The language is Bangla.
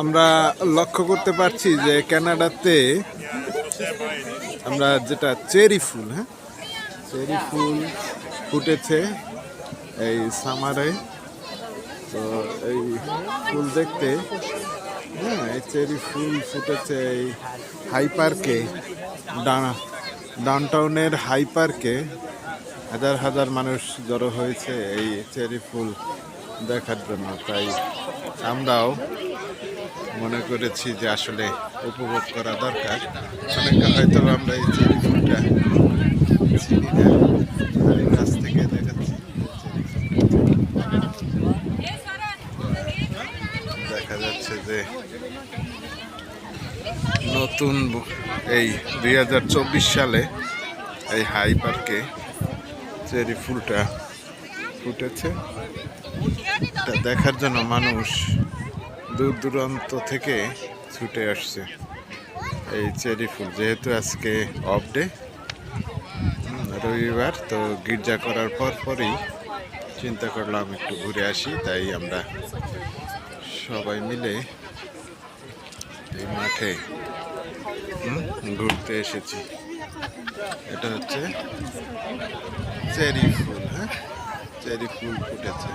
আমরা লক্ষ্য করতে পারছি যে কানাডাতে আমরা যেটা চেরি ফুল, হ্যাঁ, চেরি ফুল ফুটেছে এই সামারে। তো এই ফুল দেখতে, হ্যাঁ, এই চেরি ফুল ফুটেছে এই হাই পার্কে, ডাউনটাউনের হাই পার্কে হাজার হাজার মানুষ জড়ো হয়েছে এই চেরি ফুল দেখার জন্য। তাই আমরাও মনে করেছি যে আসলে উপভোগ করা দরকার। অনেকে হয়তো আমরা এই চেরি ফুলটা চিনি না, আর এই কাছ থেকে দেখাচ্ছি। দেখা যাচ্ছে যে নতুন এই 2024 সালে এই হাই পার্কে চেরি ফুলটা ফুটেছে। এটা দেখার জন্য মানুষ দূর দূরান্ত থেকে ছুটে আসছে। এই চেরি ফুল, যেহেতু আজকে অফ ডে, রবিবার, তো গির্জা করার পরই চিন্তা করলাম একটু ঘুরে আসি। তাই আমরা সবাই মিলে এই মাঠে ঘুরতে এসেছি। এটা হচ্ছে চেরি ফুল, হ্যাঁ, চেরি ফুল ফুটেছে।